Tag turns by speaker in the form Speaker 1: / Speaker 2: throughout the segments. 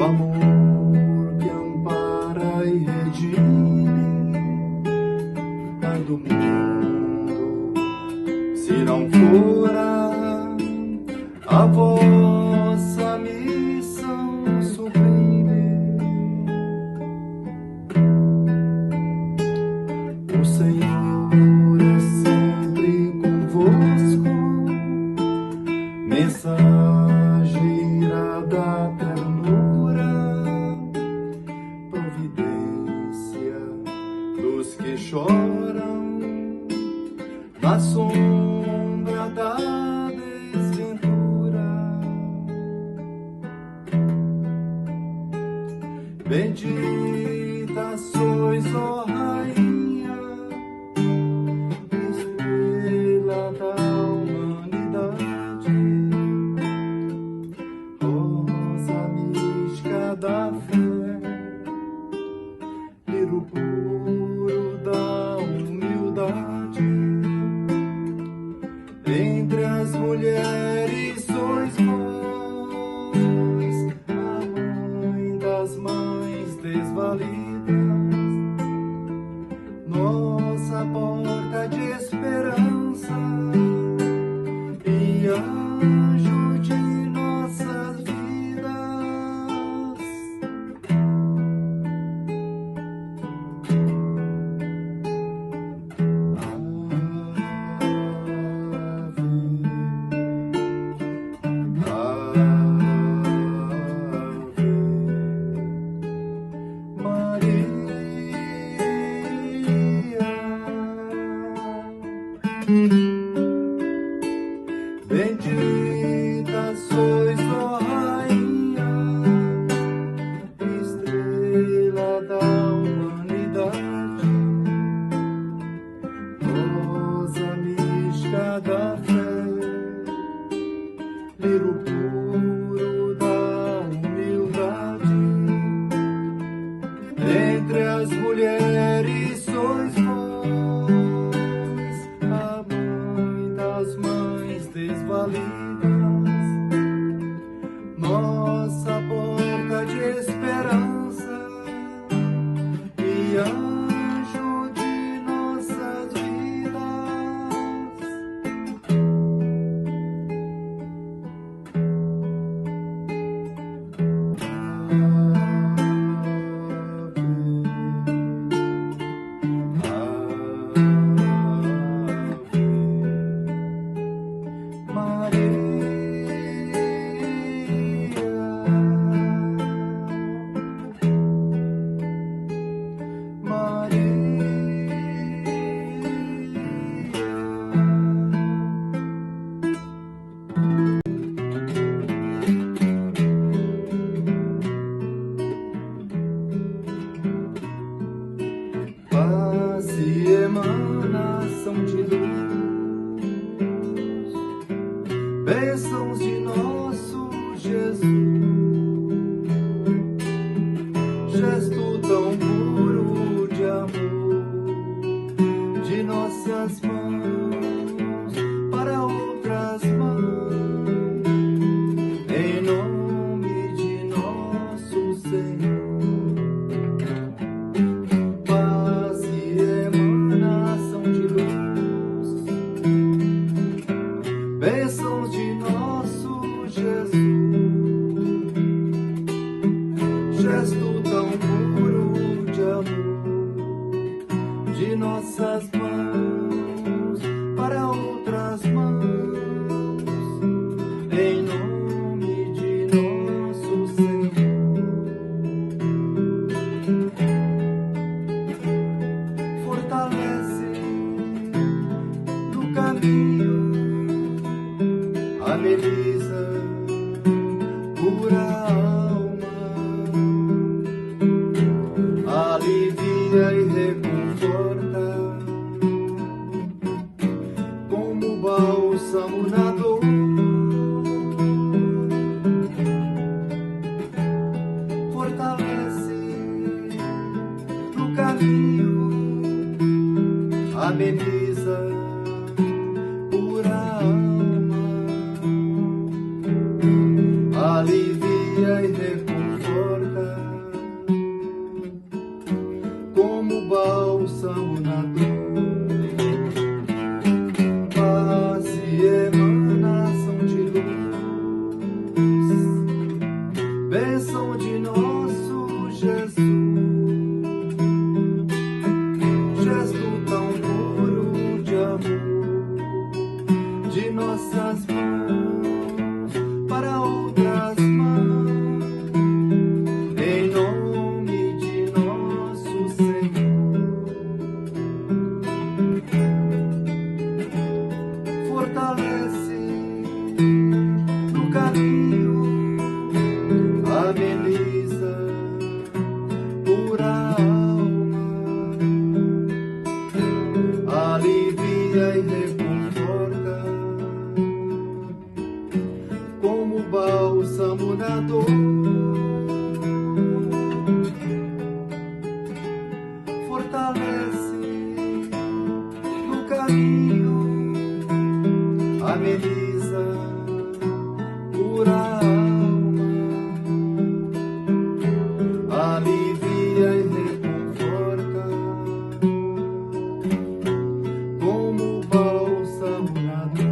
Speaker 1: amor que ampara e redime a do mundo, se não fora a vossa missão sublime. O Senhor é sempre convosco, mensageira da ternura, providência dos que choram na sombra da desventura. Bendita sois, ó Rainha, estrela da humanidade, rosa mística da fé, lírio puro da humildade. Entre as mulheres sois vós, a mãe das mães desvalidas, nossa porta de esperança e anjo de nossas vidas. Bendita sois, ó Rainha, estrela da humanidade, rosa mística da fé, lírio puro da humildade. Entre as mulheres sois vós, a mãe das mães desvalidas, nossa porta de esperança e anjo de nossas vidas. Paz e emanação de luz, bênçãos de nosso Jesus, gesto tão puro de amor de nossas mãos para outras mãos, em nome de nosso Senhor. Bênçãos de nosso Jesus, gesto tão puro de amor de nossas mãos para outras mãos, em nome de nosso Senhor. Fortalece no caminho, ameniza, cura a alma, alivia e reconforta, como bálsamo na dor. Fortalece no caminho, ameniza, cura a alma, alivia e reconforta. reconforta, como bálsamo na dor, paz e emanação de luz, bênção de nosso Jesus, gesto tão puro de amor, de nossas mãos para outras mãos, em nome de nosso Senhor. Fortalece no caminho, ameniza, cura a alma, alivia e reconforta, como bálsamo na dor. Fortalece no caminho, ameniza, cura a alma, alivia e reconforta, como bálsamo na dor.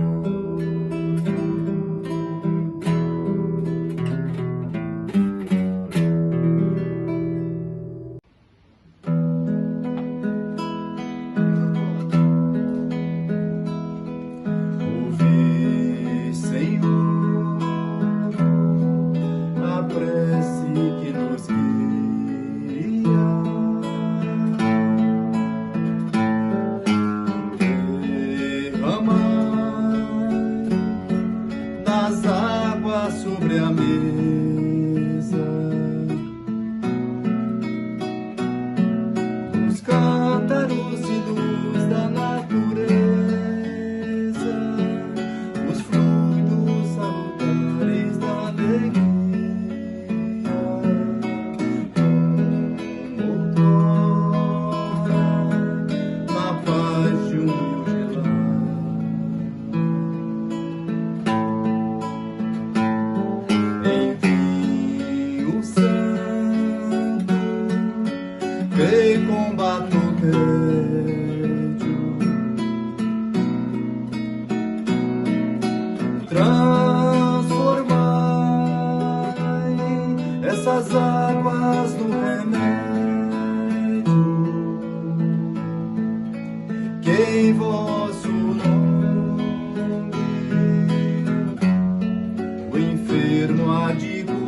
Speaker 1: Ouvi, Senhor, a prece que nos guia, derramai das águas sobre a mesa, os cântaros de luz da natureza, os fluidos salutares da alegria, outrora, na paz de humilde lar. Envio o santo que combate o tédio, transformai essas águas no remédio que em vosso nome o enfermo há de curar.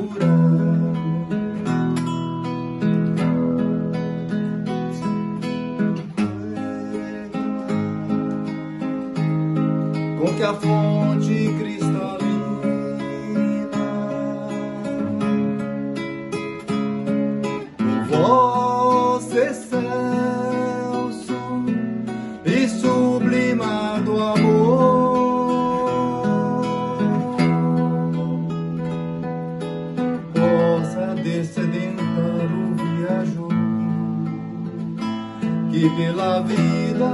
Speaker 1: Com que a fonte cristalina do vosso excelso e sublimado amor possa descedentar o viajor que pela vida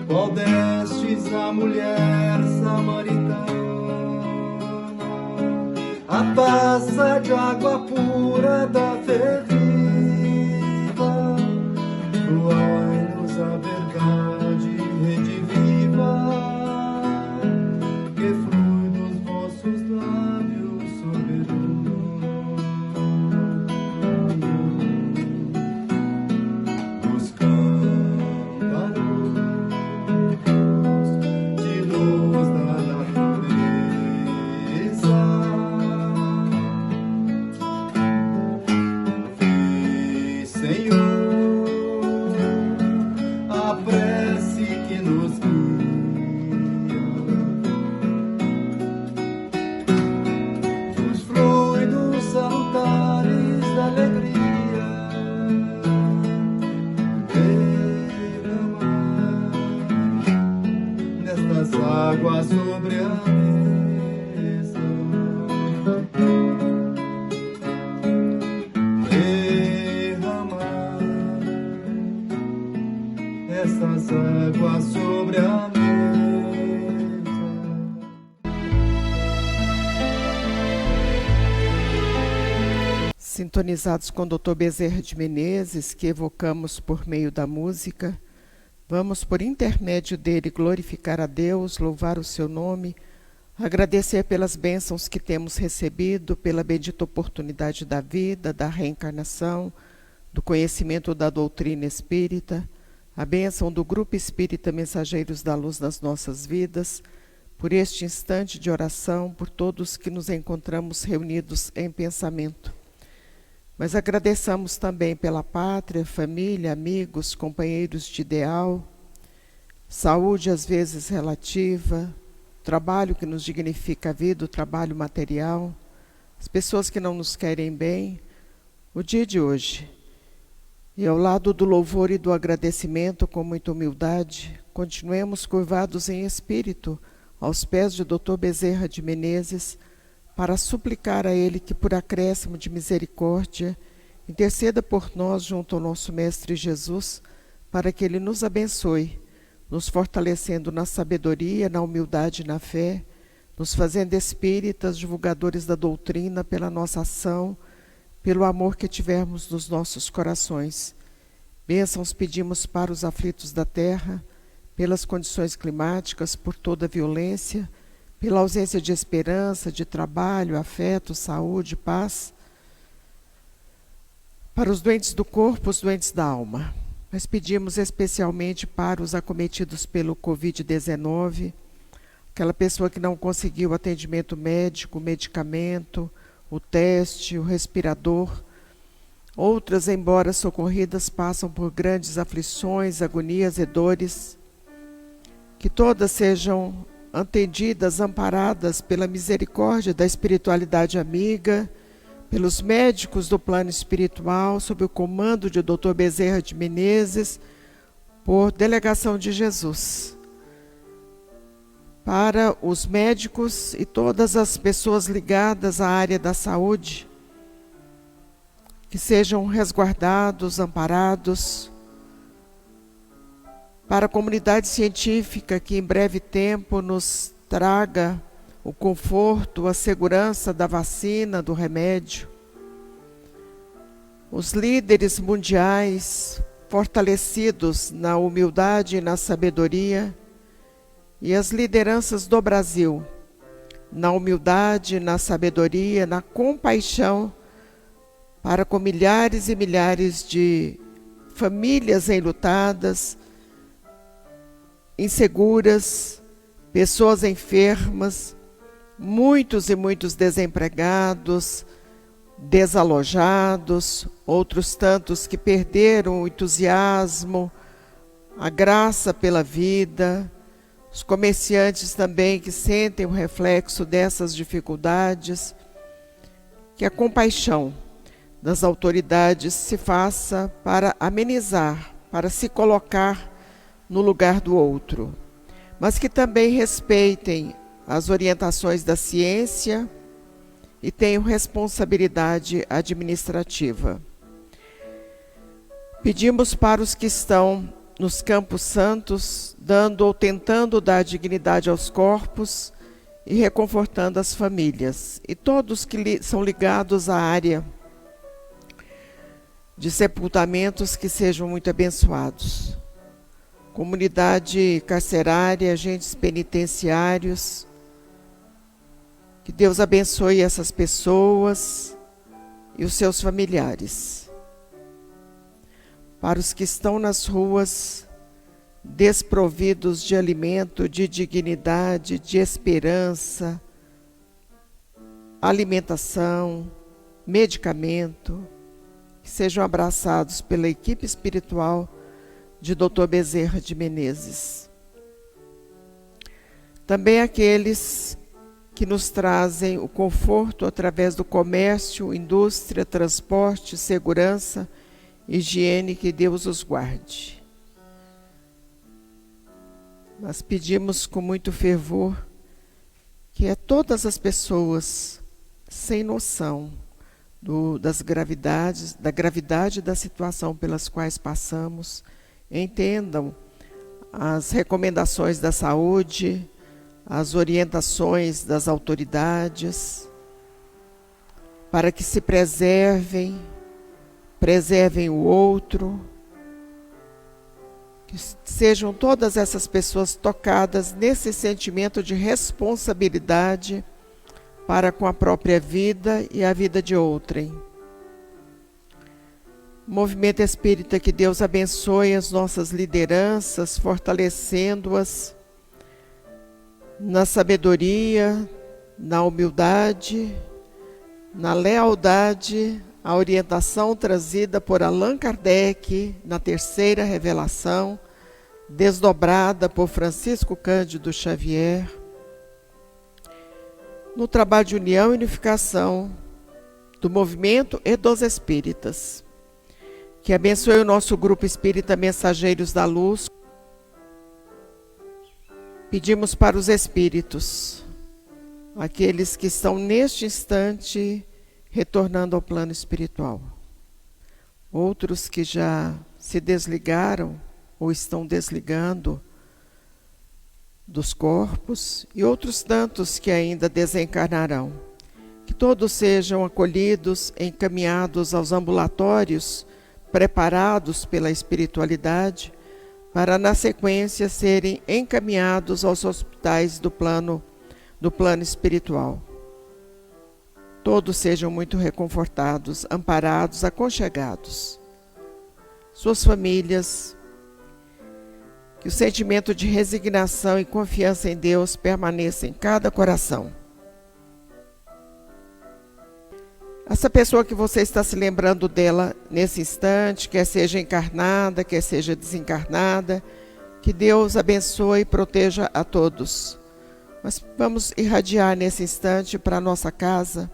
Speaker 1: qual destes a mulher samaritana, a taça de água pura da fé viva, doai-nos a verdade rediviva, que flui dos vossos lábios soberanos, os cântaros de luz da natureza,
Speaker 2: sintonizados com o Dr. Bezerra de Menezes, que evocamos por meio da música, vamos, por intermédio dele, glorificar a Deus, louvar o seu nome, agradecer pelas bênçãos que temos recebido, pela bendita oportunidade da vida, da reencarnação, do conhecimento da doutrina espírita, a bênção do Grupo Espírita Mensageiros da Luz nas nossas vidas, por este instante de oração, por todos que nos encontramos reunidos em pensamento. Mas agradeçamos também pela pátria, família, amigos, companheiros de ideal, saúde às vezes relativa, trabalho que nos dignifica a vida, o trabalho material, as pessoas que não nos querem bem, o dia de hoje. E ao lado do louvor e do agradecimento, com muita humildade, continuemos curvados em espírito aos pés de Dr. Bezerra de Menezes, para suplicar a Ele que, por acréscimo de misericórdia, interceda por nós junto ao nosso Mestre Jesus, para que Ele nos abençoe, nos fortalecendo na sabedoria, na humildade e na fé, nos fazendo espíritas, divulgadores da doutrina pela nossa ação, pelo amor que tivermos nos nossos corações. Bênçãos pedimos para os aflitos da terra, pelas condições climáticas, por toda a violência, pela ausência de esperança, de trabalho, afeto, saúde, paz, para os doentes do corpo, os doentes da alma. Mas pedimos especialmente para os acometidos pelo Covid-19, aquela pessoa que não conseguiu atendimento médico, medicamento, o teste, o respirador. Outras, embora socorridas, passam por grandes aflições, agonias e dores. Que todas sejam atendidas, amparadas pela misericórdia da espiritualidade amiga, pelos médicos do plano espiritual, sob o comando de Dr. Bezerra de Menezes, por delegação de Jesus. Para os médicos e todas as pessoas ligadas à área da saúde, que sejam resguardados, amparados, para a comunidade científica que em breve tempo nos traga o conforto, a segurança da vacina, do remédio. Os líderes mundiais fortalecidos na humildade e na sabedoria, e as lideranças do Brasil, na humildade, na sabedoria, na compaixão, para com milhares e milhares de famílias enlutadas, inseguras, pessoas enfermas, muitos e muitos desempregados, desalojados, outros tantos que perderam o entusiasmo, a graça pela vida, os comerciantes também que sentem o reflexo dessas dificuldades, que a compaixão das autoridades se faça para amenizar, para se colocar no lugar do outro, mas que também respeitem as orientações da ciência e tenham responsabilidade administrativa. Pedimos para os que estão nos campos santos, dando ou tentando dar dignidade aos corpos e reconfortando as famílias, e todos que são ligados à área de sepultamentos, que sejam muito abençoados. Comunidade carcerária, agentes penitenciários, que Deus abençoe essas pessoas e os seus familiares. Para os que estão nas ruas, desprovidos de alimento, de dignidade, de esperança, alimentação, medicamento, que sejam abraçados pela equipe espiritual de Dr. Bezerra de Menezes. Também aqueles que nos trazem o conforto através do comércio, indústria, transporte, segurança, higiene, que Deus os guarde. Mas pedimos com muito fervor que a todas as pessoas sem noção da gravidade da situação pelas quais passamos, entendam as recomendações da saúde, as orientações das autoridades, para que se preservem o outro, que sejam todas essas pessoas tocadas nesse sentimento de responsabilidade para com a própria vida e a vida de outrem. Movimento espírita, que Deus abençoe as nossas lideranças, fortalecendo-as na sabedoria, na humildade, na lealdade, a orientação trazida por Allan Kardec na terceira revelação, desdobrada por Francisco Cândido Xavier, no trabalho de união e unificação do movimento e dos espíritas. Que abençoe o nosso grupo espírita Mensageiros da Luz. Pedimos para os espíritos, aqueles que estão neste instante retornando ao plano espiritual. Outros que já se desligaram ou estão desligando dos corpos, e outros tantos que ainda desencarnarão. Que todos sejam acolhidos, encaminhados aos ambulatórios, preparados pela espiritualidade, para na sequência serem encaminhados aos hospitais do plano espiritual. Todos sejam muito reconfortados, amparados, aconchegados. Suas famílias, que o sentimento de resignação e confiança em Deus permaneça em cada coração. Essa pessoa que você está se lembrando dela nesse instante, quer seja encarnada, quer seja desencarnada, que Deus abençoe e proteja a todos. Mas vamos irradiar nesse instante para a nossa casa,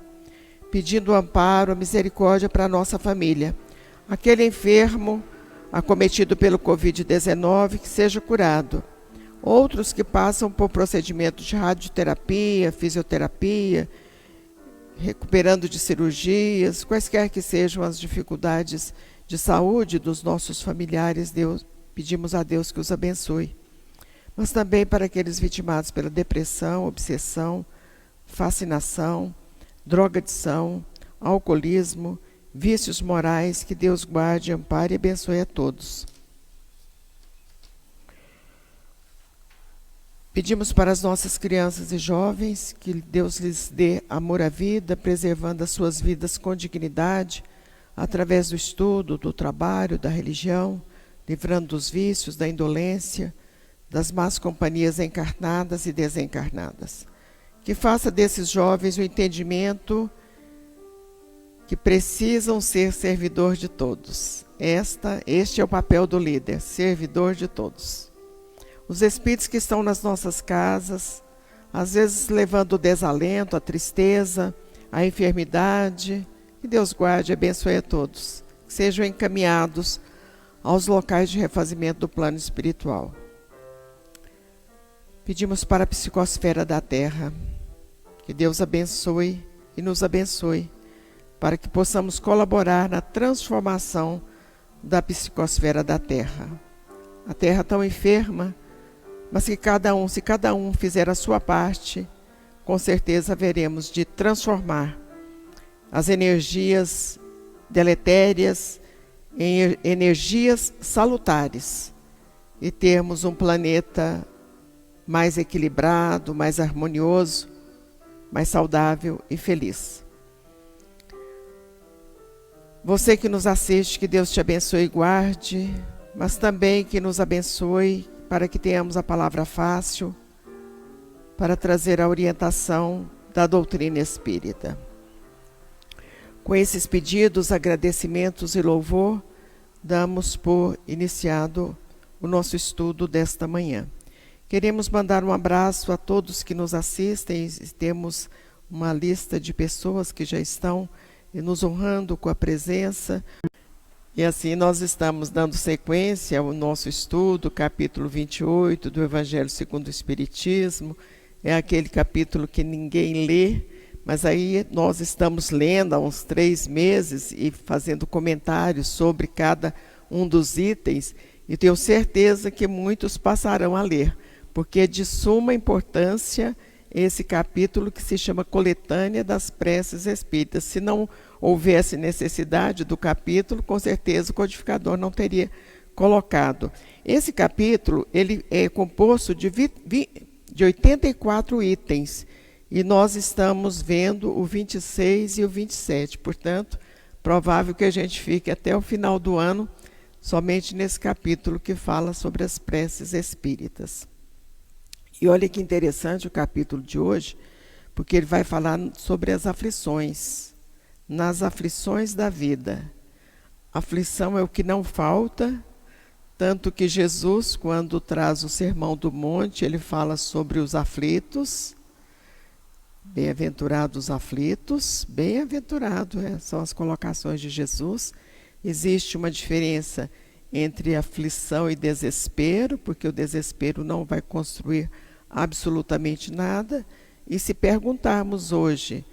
Speaker 2: pedindo o amparo, a misericórdia para a nossa família. Aquele enfermo acometido pelo Covid-19, que seja curado. Outros que passam por procedimentos de radioterapia, fisioterapia, recuperando de cirurgias, quaisquer que sejam as dificuldades de saúde dos nossos familiares, pedimos a Deus que os abençoe. Mas também para aqueles vitimados pela depressão, obsessão, fascinação, drogadição, alcoolismo, vícios morais, que Deus guarde, ampare e abençoe a todos. Pedimos para as nossas crianças e jovens que Deus lhes dê amor à vida, preservando as suas vidas com dignidade, através do estudo, do trabalho, da religião, livrando dos vícios, da indolência, das más companhias encarnadas e desencarnadas. Que faça desses jovens o entendimento que precisam ser servidor de todos. Este é o papel do líder, servidor de todos. Os espíritos que estão nas nossas casas, às vezes levando o desalento, a tristeza, a enfermidade, que Deus guarde e abençoe a todos. Que sejam encaminhados aos locais de refazimento do plano espiritual. Pedimos para a psicosfera da Terra, que Deus abençoe e nos abençoe, para que possamos colaborar na transformação da psicosfera da Terra. A Terra tão enferma, mas que se cada um fizer a sua parte, com certeza haveremos de transformar as energias deletérias em energias salutares e termos um planeta mais equilibrado, mais harmonioso, mais saudável e feliz. Você que nos assiste, que Deus te abençoe e guarde, mas também que nos abençoe para que tenhamos a palavra fácil para trazer a orientação da doutrina espírita. Com esses pedidos, agradecimentos e louvor, damos por iniciado o nosso estudo desta manhã. Queremos mandar um abraço a todos que nos assistem. Temos uma lista de pessoas que já estão nos honrando com a presença. E assim nós estamos dando sequência ao nosso estudo, capítulo 28 do Evangelho segundo o Espiritismo. É aquele capítulo que ninguém lê, mas aí nós estamos lendo há uns 3 meses e fazendo comentários sobre cada um dos itens. E tenho certeza que muitos passarão a ler, porque é de suma importância esse capítulo que se chama Coletânea das Preces Espíritas. Se não houvesse necessidade do capítulo, com certeza o codificador não teria colocado. Esse capítulo ele é composto de 84 itens, e nós estamos vendo o 26 e o 27. Portanto, provável que a gente fique até o final do ano somente nesse capítulo que fala sobre as preces espíritas. E olha que interessante o capítulo de hoje, porque ele vai falar sobre as aflições, nas aflições da vida. Aflição é o que não falta, tanto que Jesus, quando traz o Sermão do Monte, ele fala sobre os aflitos. Bem-aventurados os aflitos, bem-aventurado, são as colocações de Jesus. Existe uma diferença entre aflição e desespero, porque o desespero não vai construir absolutamente nada. E se perguntarmos hoje,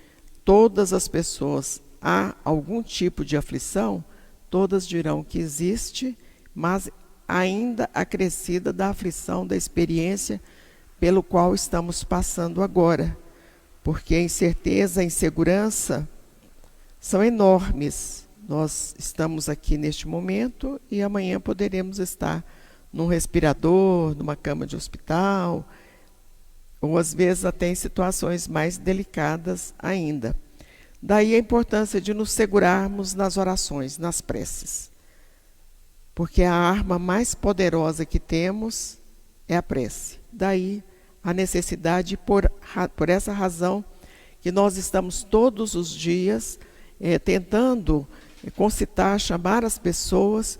Speaker 2: todas as pessoas, há algum tipo de aflição? Todas dirão que existe, mas ainda acrescida da aflição da experiência pelo qual estamos passando agora. Porque a incerteza, a insegurança são enormes. Nós estamos aqui neste momento e amanhã poderemos estar num respirador, numa cama de hospital, ou às vezes até em situações mais delicadas ainda. Daí a importância de nos segurarmos nas orações, nas preces. Porque a arma mais poderosa que temos é a prece. Daí a necessidade, por essa razão, que nós estamos todos os dias tentando concitar, chamar as pessoas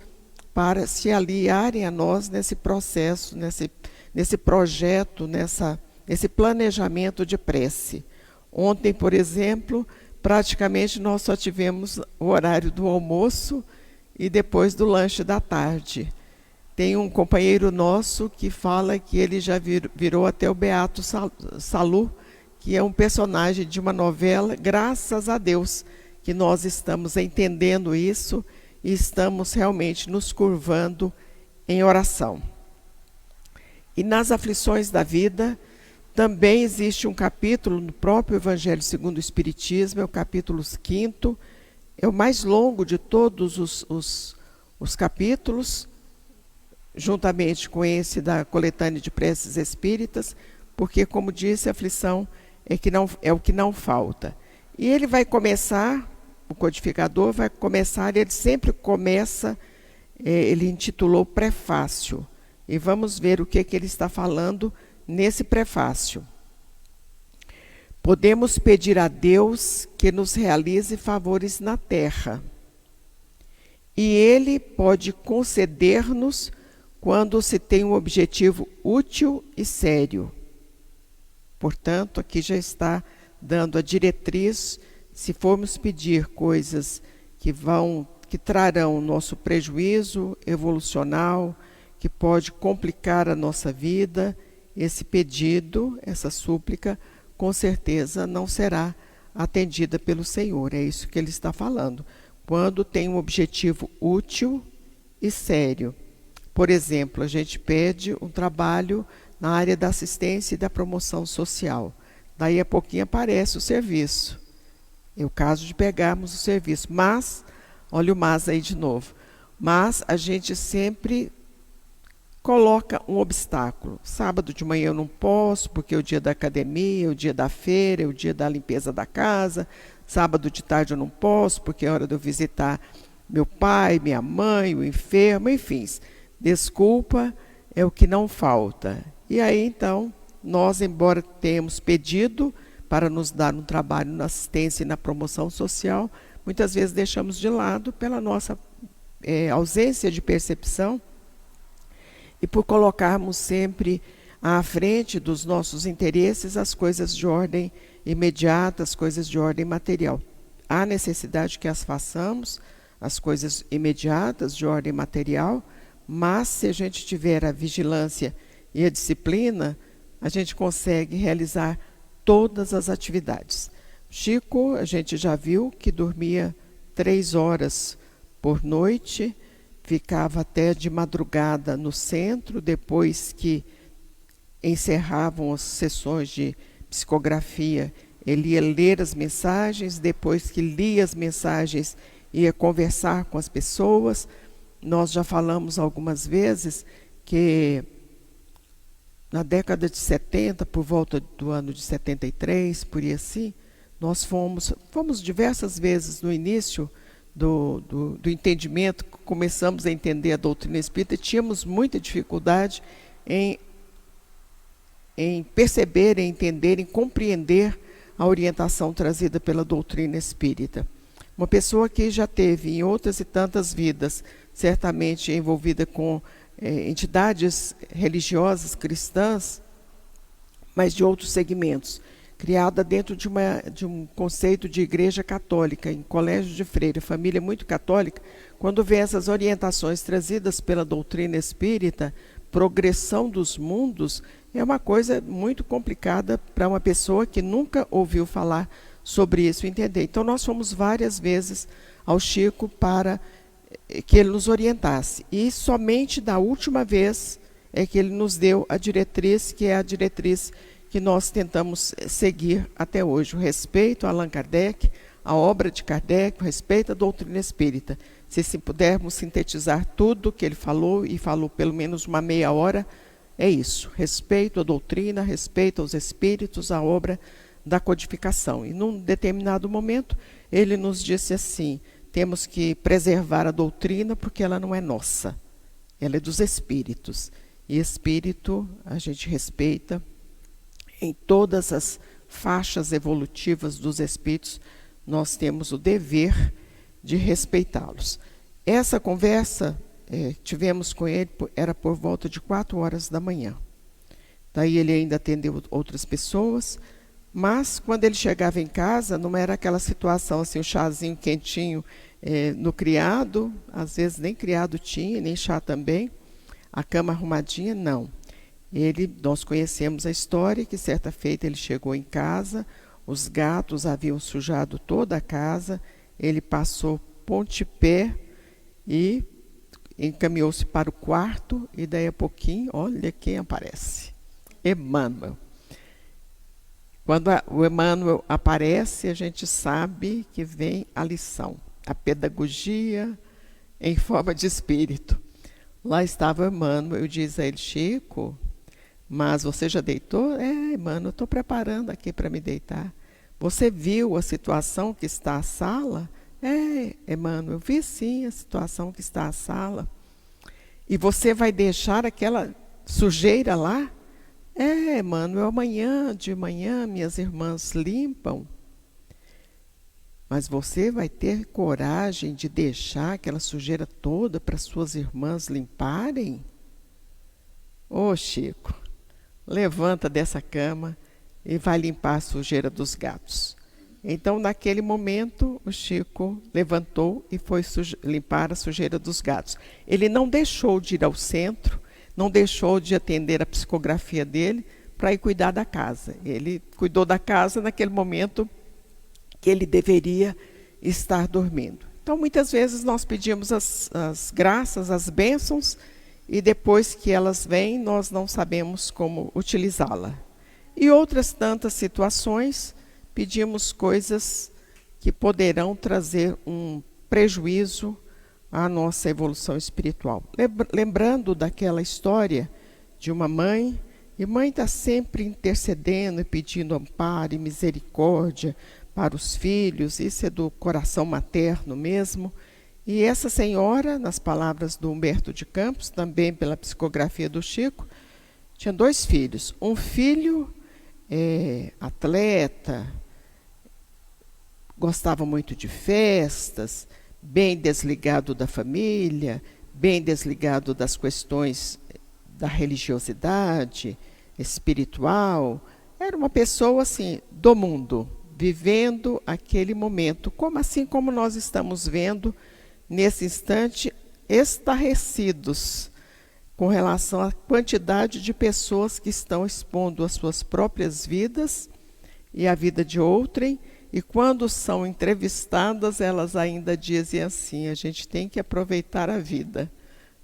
Speaker 2: para se aliarem a nós nesse processo, nesse projeto, nesse planejamento de prece. Ontem, por exemplo, praticamente nós só tivemos o horário do almoço e depois do lanche da tarde. Tem um companheiro nosso que fala que ele já virou até o Beato Salu, que é um personagem de uma novela. Graças a Deus que nós estamos entendendo isso e estamos realmente nos curvando em oração. E nas aflições da vida, também existe um capítulo no próprio Evangelho segundo o Espiritismo, é o capítulo 5º, é o mais longo de todos os capítulos, juntamente com esse da coletânea de preces espíritas, porque, como disse, a aflição é o que não falta. E ele vai começar, o codificador vai começar, ele sempre começa, ele intitulou prefácio, e vamos ver o que ele está falando nesse prefácio. Podemos pedir a Deus que nos realize favores na terra, e Ele pode conceder-nos quando se tem um objetivo útil e sério. Portanto, aqui já está dando a diretriz, se formos pedir coisas que trarão nosso prejuízo evolucional, que pode complicar a nossa vida, esse pedido, essa súplica, com certeza não será atendida pelo Senhor. É isso que ele está falando. Quando tem um objetivo útil e sério. Por exemplo, a gente pede um trabalho na área da assistência e da promoção social. Daí a pouquinho aparece o serviço. É o caso de pegarmos o serviço. Mas, olha o mas aí de novo. Mas a gente sempre coloca um obstáculo. Sábado de manhã eu não posso, porque é o dia da academia, é o dia da feira, é o dia da limpeza da casa. Sábado de tarde eu não posso, porque é hora de eu visitar meu pai, minha mãe, o enfermo, enfim. Desculpa é o que não falta. E aí, então, nós, embora tenhamos pedido para nos dar um trabalho na assistência e na promoção social, muitas vezes deixamos de lado pela nossa ausência de percepção e por colocarmos sempre à frente dos nossos interesses as coisas de ordem imediata, as coisas de ordem material. Há necessidade que as façamos, as coisas imediatas de ordem material, mas se a gente tiver a vigilância e a disciplina, a gente consegue realizar todas as atividades. Chico, a gente já viu que dormia 3 horas por noite, ficava até de madrugada no centro, depois que encerravam as sessões de psicografia, ele ia ler as mensagens, depois que lia as mensagens, ia conversar com as pessoas. Nós já falamos algumas vezes que na década de 70, por volta do ano de 73, por aí assim, nós fomos diversas vezes no início do entendimento, começamos a entender a doutrina espírita, e tínhamos muita dificuldade em perceber, em entender, em compreender a orientação trazida pela doutrina espírita. Uma pessoa que já teve em outras e tantas vidas, certamente envolvida com entidades religiosas cristãs, mas de outros segmentos, criada dentro de um conceito de igreja católica, em colégio de freira, família muito católica, quando vê essas orientações trazidas pela doutrina espírita, progressão dos mundos, é uma coisa muito complicada para uma pessoa que nunca ouviu falar sobre isso entender. Então nós fomos várias vezes ao Chico para que ele nos orientasse. E somente da última vez é que ele nos deu a diretriz, que é a diretriz que nós tentamos seguir até hoje. O respeito a Allan Kardec, a obra de Kardec, o respeito à doutrina espírita. Se pudermos sintetizar tudo que ele falou, e falou pelo menos uma meia hora, é isso. Respeito à doutrina, respeito aos espíritos, à obra da codificação. E num determinado momento, ele nos disse assim: temos que preservar a doutrina porque ela não é nossa, ela é dos espíritos. E espírito a gente respeita em todas as faixas evolutivas dos espíritos, nós temos o dever de respeitá-los. Essa conversa tivemos com ele, era por volta de 4 horas da manhã. Daí ele ainda atendeu outras pessoas, mas quando ele chegava em casa, não era aquela situação assim, o chazinho quentinho no criado, às vezes nem criado tinha, nem chá também, a cama arrumadinha, não. Nós conhecemos a história, que certa feita ele chegou em casa, os gatos haviam sujado toda a casa, ele passou pontapé e encaminhou-se para o quarto, e daí a pouquinho, olha quem aparece, Emmanuel. Quando o Emmanuel aparece, a gente sabe que vem a lição, a pedagogia em forma de espírito. Lá estava o Emmanuel, eu disse a ele: Chico, mas você já deitou? Emmanuel, eu estou preparando aqui para me deitar. Você viu a situação que está a sala? Emmanuel, eu vi sim a situação que está a sala. E você vai deixar aquela sujeira lá? Emmanuel, amanhã de manhã minhas irmãs limpam. Mas você vai ter coragem de deixar aquela sujeira toda para suas irmãs limparem? Chico, levanta dessa cama e vai limpar a sujeira dos gatos. Então, naquele momento, o Chico levantou e foi limpar a sujeira dos gatos. Ele não deixou de ir ao centro, não deixou de atender a psicografia dele para ir cuidar da casa. Ele cuidou da casa naquele momento que ele deveria estar dormindo. Então, muitas vezes nós pedimos as graças, as bênçãos, e depois que elas vêm, nós não sabemos como utilizá-la. E outras tantas situações, pedimos coisas que poderão trazer um prejuízo à nossa evolução espiritual. Lembrando daquela história de uma mãe, e mãe está sempre intercedendo e pedindo amparo e misericórdia para os filhos, isso é do coração materno mesmo. E essa senhora, nas palavras do Humberto de Campos, também pela psicografia do Chico, tinha 2 filhos. Um filho atleta, gostava muito de festas, bem desligado da família, bem desligado das questões da religiosidade, espiritual. Era uma pessoa assim, do mundo, vivendo aquele momento, assim como nós estamos vendo nesse instante, estarrecidos com relação à quantidade de pessoas que estão expondo as suas próprias vidas e a vida de outrem, e quando são entrevistadas, elas ainda dizem assim: a gente tem que aproveitar a vida.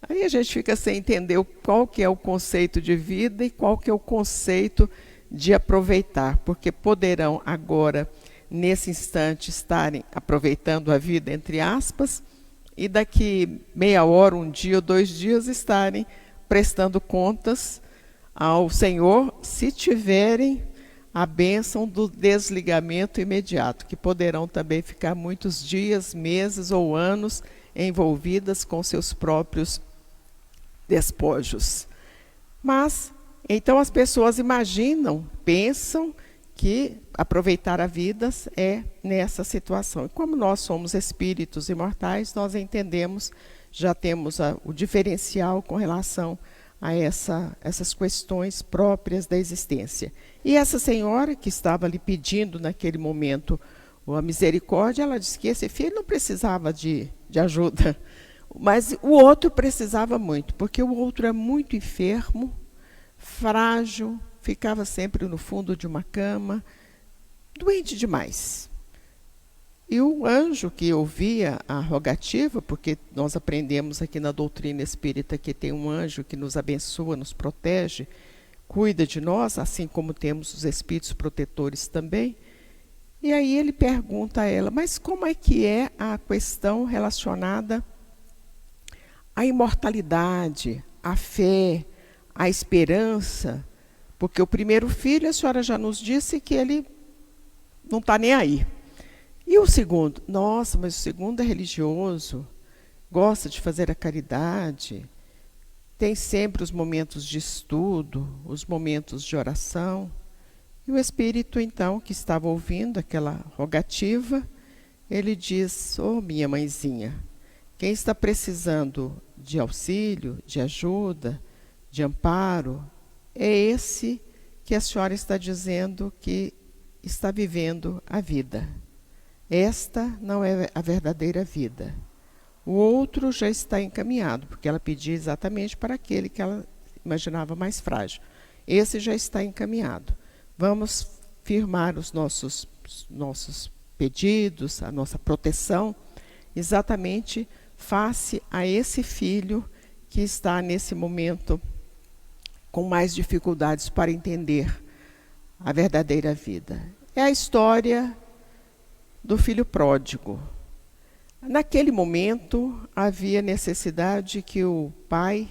Speaker 2: Aí a gente fica sem entender qual que é o conceito de vida e qual que é o conceito de aproveitar, porque poderão agora, nesse instante, estarem aproveitando a vida, entre aspas, e daqui meia hora, um dia ou 2 dias, estarem prestando contas ao Senhor, se tiverem a bênção do desligamento imediato, que poderão também ficar muitos dias, meses ou anos envolvidas com seus próprios despojos. Mas, então as pessoas imaginam, pensam que aproveitar a vida é nessa situação. E como nós somos espíritos imortais, nós entendemos, já temos o diferencial com relação a essas questões próprias da existência. E essa senhora que estava lhe pedindo naquele momento a misericórdia, ela disse que esse filho não precisava de ajuda, mas o outro precisava muito, porque o outro é muito enfermo, frágil, ficava sempre no fundo de uma cama, doente demais. E o anjo que ouvia a rogativa, porque nós aprendemos aqui na doutrina espírita que tem um anjo que nos abençoa, nos protege, cuida de nós, assim como temos os espíritos protetores também. E aí ele pergunta a ela, mas como é que é a questão relacionada à imortalidade, à fé, à esperança? Porque o primeiro filho, a senhora já nos disse que ele não está nem aí. E o segundo? Nossa, mas o segundo é religioso, gosta de fazer a caridade, tem sempre os momentos de estudo, os momentos de oração. E o espírito, então, que estava ouvindo aquela rogativa, ele diz, minha mãezinha, quem está precisando de auxílio, de ajuda, de amparo, é esse que a senhora está dizendo que está vivendo a vida. Esta não é a verdadeira vida. O outro já está encaminhado, porque ela pedia exatamente para aquele que ela imaginava mais frágil. Esse já está encaminhado. Vamos firmar os nossos pedidos, a nossa proteção, exatamente face a esse filho que está nesse momento com mais dificuldades para entender a verdadeira vida. É a história do filho pródigo. Naquele momento, havia necessidade que o pai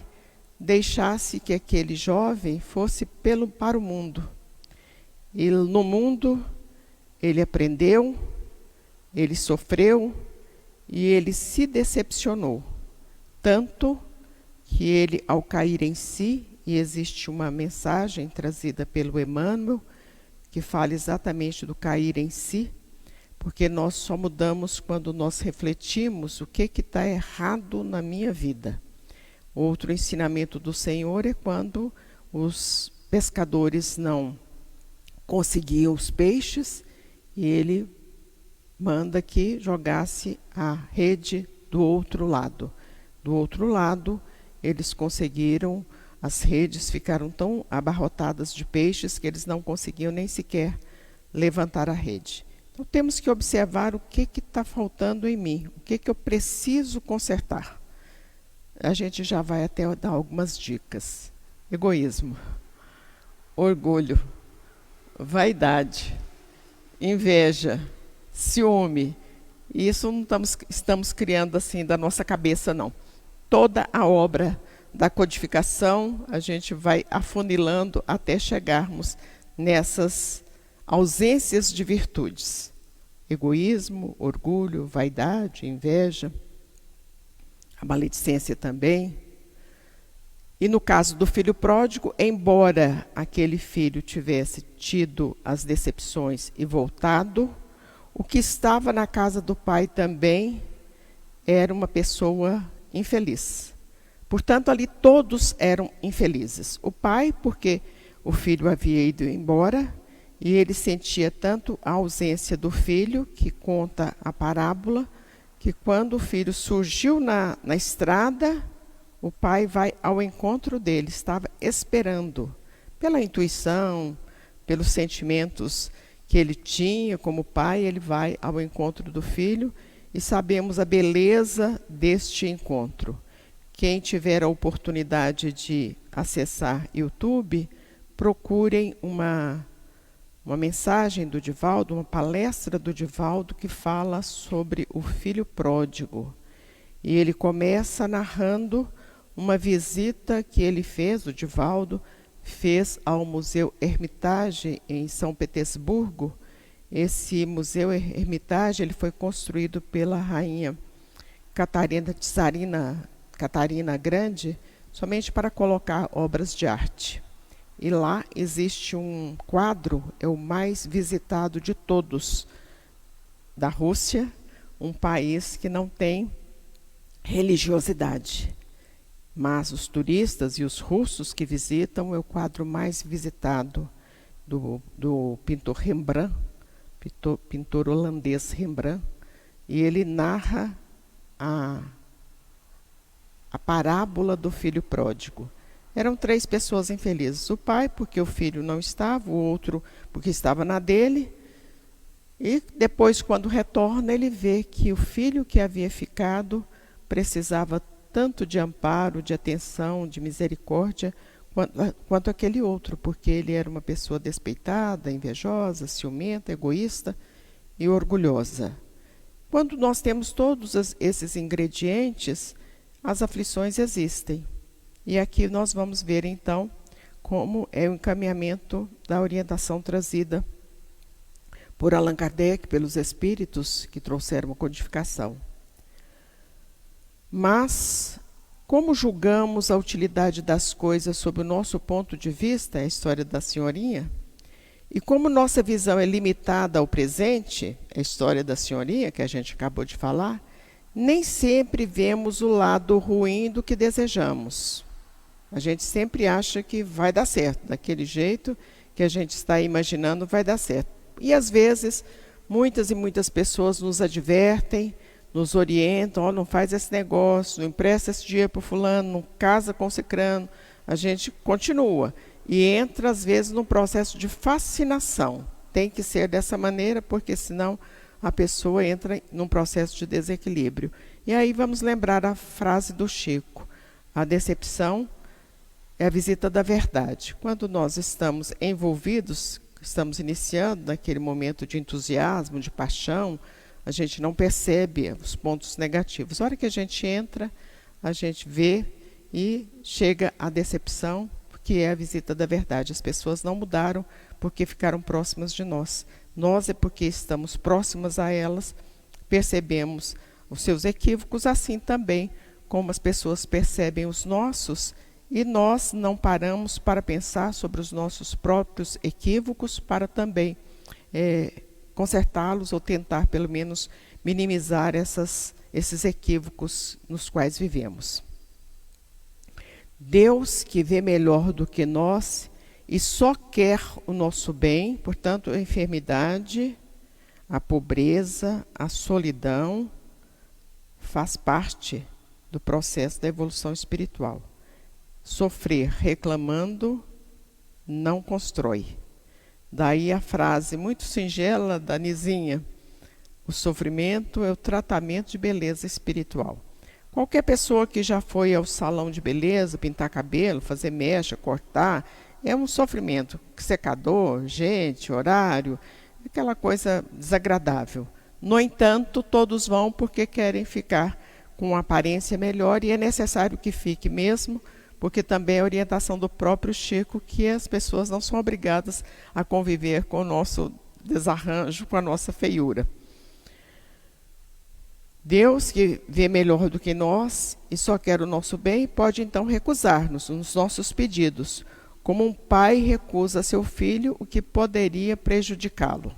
Speaker 2: deixasse que aquele jovem fosse para o mundo. E no mundo, ele aprendeu, ele sofreu e ele se decepcionou. Tanto que ele, ao cair em si, e existe uma mensagem trazida pelo Emmanuel, que fala exatamente do cair em si, porque nós só mudamos quando nós refletimos o que está errado na minha vida. Outro ensinamento do Senhor é quando os pescadores não conseguiam os peixes e ele manda que jogasse a rede do outro lado. Do outro lado, eles conseguiram, as redes ficaram tão abarrotadas de peixes que eles não conseguiam nem sequer levantar a rede. Então, temos que observar o que está faltando em mim, o que eu preciso consertar. A gente já vai até dar algumas dicas. Egoísmo, orgulho, vaidade, inveja, ciúme. Isso não estamos criando assim da nossa cabeça, não. Toda a obra da codificação, a gente vai afunilando até chegarmos nessas ausências de virtudes. Egoísmo, orgulho, vaidade, inveja, a maledicência também. E no caso do filho pródigo, embora aquele filho tivesse tido as decepções e voltado, o que estava na casa do pai também era uma pessoa infeliz. Portanto, ali todos eram infelizes. O pai, porque o filho havia ido embora, e ele sentia tanto a ausência do filho, que conta a parábola, que quando o filho surgiu na estrada, o pai vai ao encontro dele, estava esperando, pela intuição, pelos sentimentos que ele tinha como pai, ele vai ao encontro do filho, e sabemos a beleza deste encontro. Quem tiver a oportunidade de acessar YouTube, procurem uma uma mensagem do Divaldo, uma palestra do Divaldo que fala sobre o filho pródigo. E ele começa narrando uma visita que ele fez, o Divaldo fez ao Museu Hermitage em São Petersburgo. Esse Museu Hermitage ele foi construído pela rainha Catarina Grande, somente para colocar obras de arte. E lá existe um quadro, é o mais visitado de todos, da Rússia, um país que não tem religiosidade. Mas os turistas e os russos que visitam é o quadro mais visitado do pintor Rembrandt, pintor holandês Rembrandt, e ele narra a parábola do filho pródigo. Eram 3 pessoas infelizes. O pai, porque o filho não estava, o outro, porque estava na dele. E depois, quando retorna, ele vê que o filho que havia ficado precisava tanto de amparo, de atenção, de misericórdia, quanto aquele outro, porque ele era uma pessoa despeitada, invejosa, ciumenta, egoísta e orgulhosa. Quando nós temos todos esses ingredientes, as aflições existem. E aqui nós vamos ver, então, como é o encaminhamento da orientação trazida por Allan Kardec, pelos espíritos que trouxeram a codificação. Mas, como julgamos a utilidade das coisas sob o nosso ponto de vista, é a história da senhorinha, e como nossa visão é limitada ao presente, é a história da senhorinha, que a gente acabou de falar, nem sempre vemos o lado ruim do que desejamos. A gente sempre acha que vai dar certo, daquele jeito que a gente está imaginando vai dar certo. E às vezes, muitas e muitas pessoas nos advertem, nos orientam, oh, não faz esse negócio, não empresta esse dinheiro para o fulano, não casa com o cicrano. A gente continua e entra às vezes num processo de fascinação. Tem que ser dessa maneira, porque senão a pessoa entra num processo de desequilíbrio. E aí vamos lembrar a frase do Chico: a decepção é a visita da verdade. Quando nós estamos envolvidos, estamos iniciando naquele momento de entusiasmo, de paixão, a gente não percebe os pontos negativos. A hora que a gente entra, a gente vê e chega à decepção, que é a visita da verdade. As pessoas não mudaram porque ficaram próximas de nós. Nós é porque estamos próximas a elas, percebemos os seus equívocos, assim também como as pessoas percebem os nossos, e nós não paramos para pensar sobre os nossos próprios equívocos, para também consertá-los ou tentar, pelo menos, minimizar esses equívocos nos quais vivemos. Deus, que vê melhor do que nós e só quer o nosso bem, portanto, a enfermidade, a pobreza, a solidão, faz parte do processo da evolução espiritual. Sofrer reclamando não constrói. Daí a frase muito singela da Nizinha: o sofrimento é o tratamento de beleza espiritual. Qualquer pessoa que já foi ao salão de beleza, pintar cabelo, fazer mecha, cortar, é um sofrimento. Secador, gente, horário, aquela coisa desagradável. No entanto, todos vão porque querem ficar com uma aparência melhor, e é necessário que fique mesmo, porque também é a orientação do próprio Chico que as pessoas não são obrigadas a conviver com o nosso desarranjo, com a nossa feiura. Deus, que vê melhor do que nós e só quer o nosso bem, pode então recusar-nos nos nossos pedidos, como um pai recusa a seu filho o que poderia prejudicá-lo.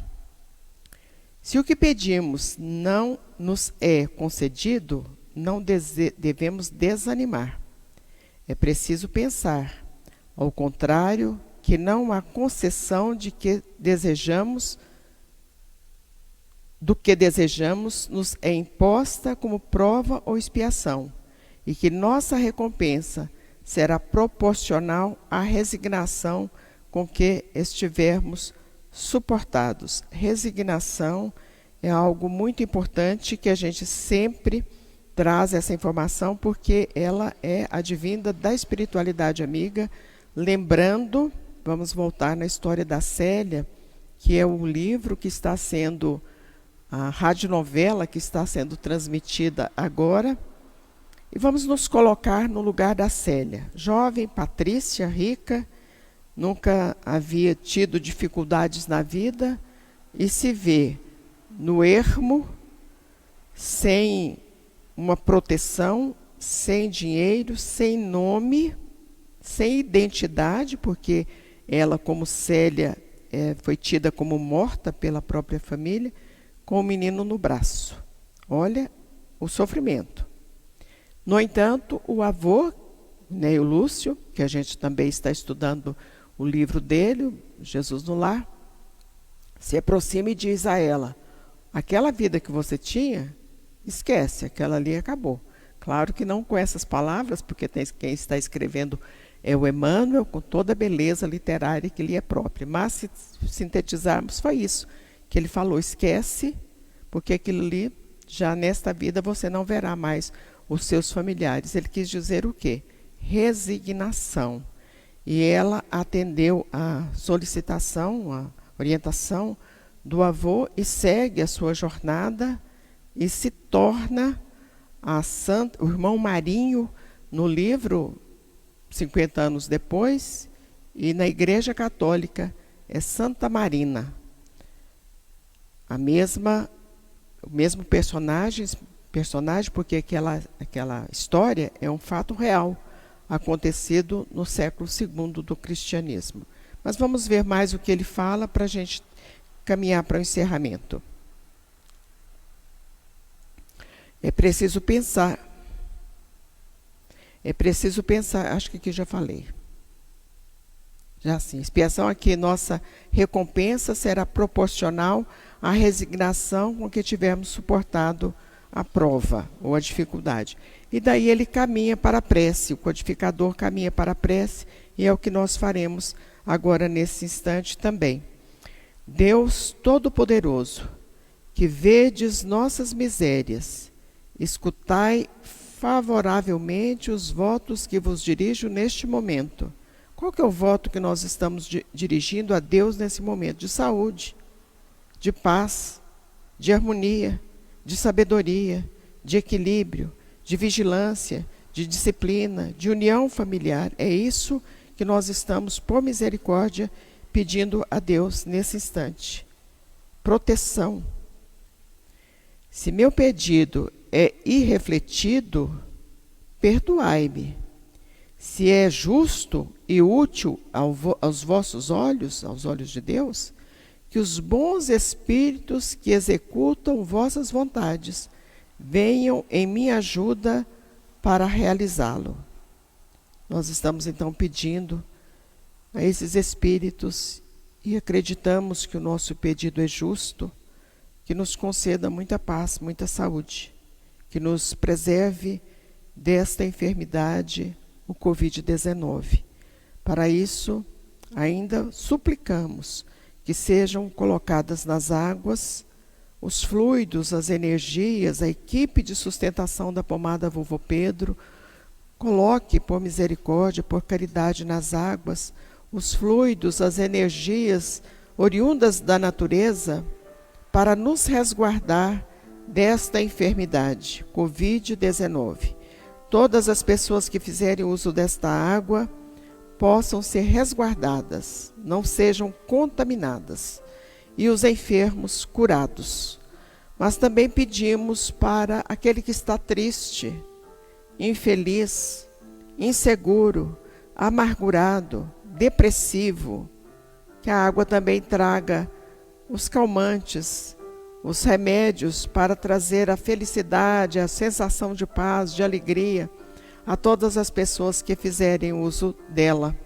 Speaker 2: Se o que pedimos não nos é concedido, não devemos desanimar. É preciso pensar, ao contrário, que não há concessão do que desejamos nos é imposta como prova ou expiação, e que nossa recompensa será proporcional à resignação com que estivermos suportados. Resignação é algo muito importante que a gente sempre traz essa informação, porque ela é advinda da espiritualidade amiga. Lembrando, vamos voltar na história da Célia, que é o livro que está sendo, a radionovela que está sendo transmitida agora. E vamos nos colocar no lugar da Célia, jovem, patrícia, rica, nunca havia tido dificuldades na vida e se vê no ermo, sem uma proteção, sem dinheiro, sem nome, sem identidade, porque ela, como Célia, foi tida como morta pela própria família, com o menino no braço. Olha o sofrimento. No entanto, o avô, Neio Lúcio, que a gente também está estudando o livro dele, Jesus no Lar, se aproxima e diz a ela: aquela vida que você tinha, esquece, aquela ali acabou. Claro que não com essas palavras, porque quem está escrevendo é o Emmanuel, com toda a beleza literária que lhe é própria. Mas, se sintetizarmos, foi isso que ele falou: esquece, porque aquilo ali, já nesta vida, você não verá mais os seus familiares. Ele quis dizer o quê? Resignação. E ela atendeu a solicitação, a orientação do avô e segue a sua jornada e se torna o irmão Marinho no livro 50 anos depois, e na Igreja Católica é Santa Marina. O mesmo personagem, porque aquela história é um fato real, acontecido no século II do cristianismo. Mas vamos ver mais o que ele fala para a gente caminhar para o encerramento. É preciso pensar, acho que aqui já falei. Já sim, expiação aqui, nossa recompensa será proporcional à resignação com que tivermos suportado a prova ou a dificuldade. E daí ele caminha para a prece, o codificador caminha para a prece, e é o que nós faremos agora nesse instante também. Deus Todo-Poderoso, que vedes nossas misérias, escutai favoravelmente os votos que vos dirijo neste momento. Qual que é o voto que nós estamos dirigindo a Deus nesse momento? De saúde, de paz, de harmonia, de sabedoria, de equilíbrio, de vigilância, de disciplina, de união familiar. É isso que nós estamos, por misericórdia, pedindo a Deus nesse instante. Proteção. Se meu pedido é irrefletido, perdoai-me. Se é justo e útil aos vossos olhos, aos olhos de Deus, que os bons espíritos que executam vossas vontades venham em minha ajuda para realizá-lo. Nós estamos então pedindo a esses espíritos e acreditamos que o nosso pedido é justo, que nos conceda muita paz, muita saúde, que nos preserve desta enfermidade, o Covid-19. Para isso, ainda suplicamos que sejam colocadas nas águas os fluidos, as energias, a equipe de sustentação da pomada Vovô Pedro, coloque por misericórdia, por caridade nas águas, os fluidos, as energias oriundas da natureza, para nos resguardar desta enfermidade, Covid-19. Todas as pessoas que fizerem uso desta água possam ser resguardadas, não sejam contaminadas, e os enfermos curados. Mas também pedimos para aquele que está triste, infeliz, inseguro, amargurado, depressivo, que a água também traga os calmantes, os remédios para trazer a felicidade, a sensação de paz, de alegria a todas as pessoas que fizerem uso dela.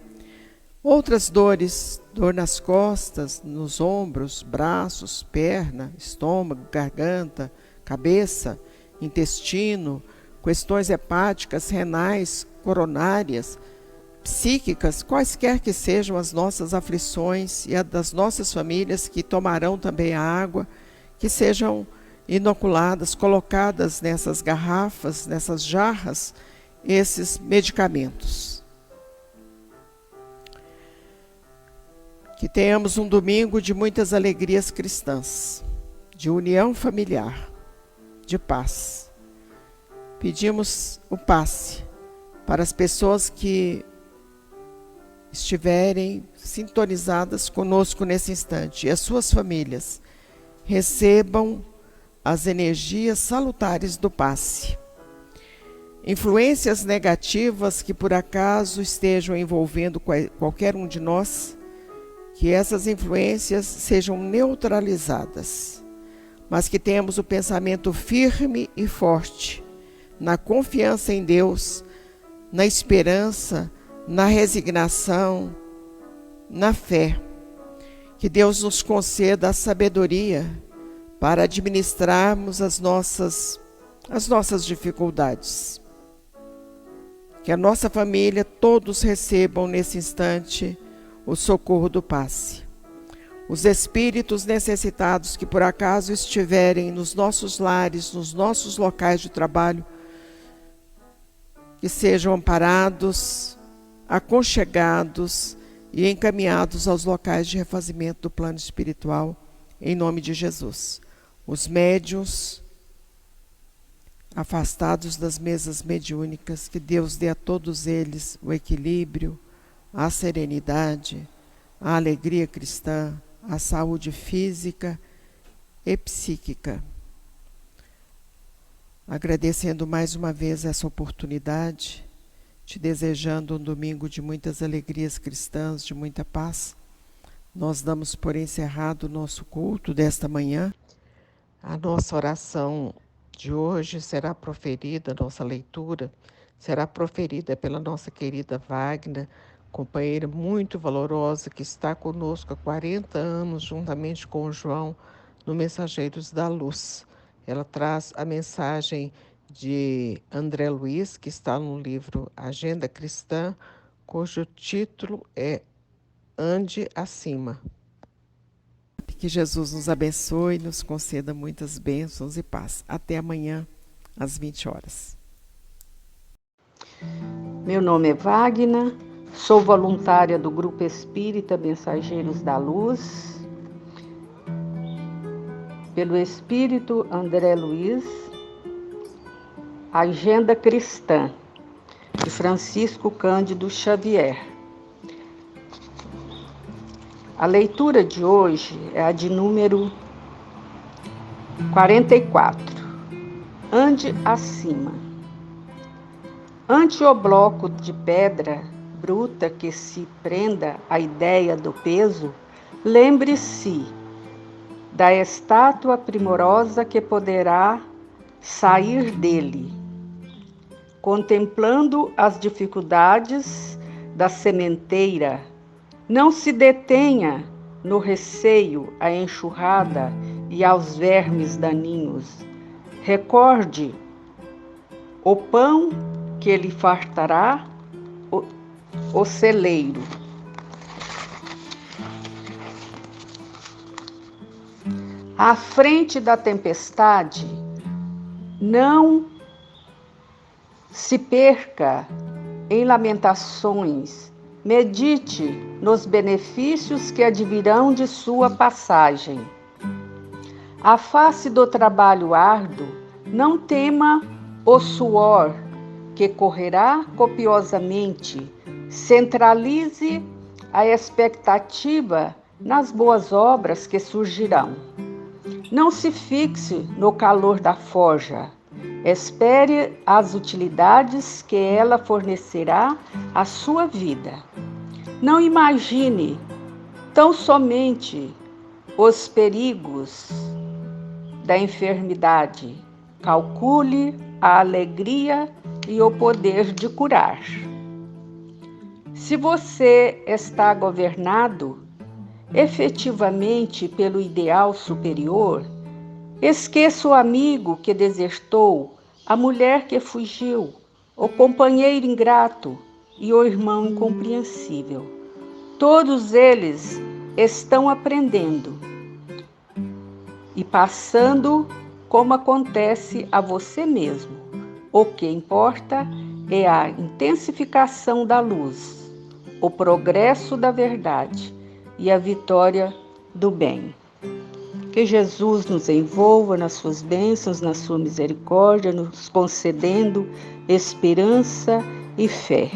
Speaker 2: Outras dores, dor nas costas, nos ombros, braços, perna, estômago, garganta, cabeça, intestino, questões hepáticas, renais, coronárias, psíquicas, quaisquer que sejam as nossas aflições e a das nossas famílias que tomarão também a água, que sejam inoculadas, colocadas nessas garrafas, nessas jarras, esses medicamentos. Que tenhamos um domingo de muitas alegrias cristãs, de união familiar, de paz. Pedimos o passe para as pessoas que estiverem sintonizadas conosco nesse instante e as suas famílias recebam as energias salutares do passe. Influências negativas que por acaso estejam envolvendo qualquer um de nós, que essas influências sejam neutralizadas, mas que tenhamos o pensamento firme e forte, na confiança em Deus, na esperança, na resignação, na fé. Que Deus nos conceda a sabedoria para administrarmos as nossas dificuldades. Que a nossa família, todos recebam nesse instante o socorro do passe. Os espíritos necessitados que por acaso estiverem nos nossos lares, nos nossos locais de trabalho, que sejam amparados, aconchegados e encaminhados aos locais de refazimento do plano espiritual, em nome de Jesus. Os médiuns afastados das mesas mediúnicas, que Deus dê a todos eles o equilíbrio, a serenidade, a alegria cristã, a saúde física e psíquica. Agradecendo mais uma vez essa oportunidade, te desejando um domingo de muitas alegrias cristãs, de muita paz. Nós damos por encerrado o nosso culto desta manhã. A nossa oração de hoje será proferida, a nossa leitura será proferida pela nossa querida Wagner, companheira muito valorosa que está conosco há 40 anos, juntamente com o João, no Mensageiros da Luz. Ela traz a mensagem de André Luiz, que está no livro Agenda Cristã, cujo título é Ande Acima. Que Jesus nos abençoe e nos conceda muitas bênçãos e paz. Até amanhã, às 20 horas.
Speaker 3: Meu nome é Wagner, sou voluntária do Grupo Espírita Mensageiros da Luz. Pelo Espírito André Luiz, Agenda Cristã, de Francisco Cândido Xavier. A leitura de hoje é a de número 44. Ande acima. Ante o bloco de pedra bruta que se prenda à ideia do peso, lembre-se da estátua primorosa que poderá sair dele. Contemplando as dificuldades da sementeira, não se detenha no receio à enxurrada e aos vermes daninhos. Recorde o pão que lhe fartará o celeiro. À frente da tempestade, não se perca em lamentações. Medite nos benefícios que advirão de sua passagem. À face do trabalho árduo, não tema o suor que correrá copiosamente. Centralize a expectativa nas boas obras que surgirão. Não se fixe no calor da forja. Espere as utilidades que ela fornecerá à sua vida. Não imagine tão somente os perigos da enfermidade. Calcule a alegria e o poder de curar. Se você está governado efetivamente pelo ideal superior, esqueça o amigo que desertou, a mulher que fugiu, o companheiro ingrato e o irmão incompreensível. Todos eles estão aprendendo e passando como acontece a você mesmo. O que importa é a intensificação da luz, o progresso da verdade. e a vitória do bem. Que Jesus nos envolva nas suas bênçãos, na sua misericórdia, nos concedendo esperança e fé.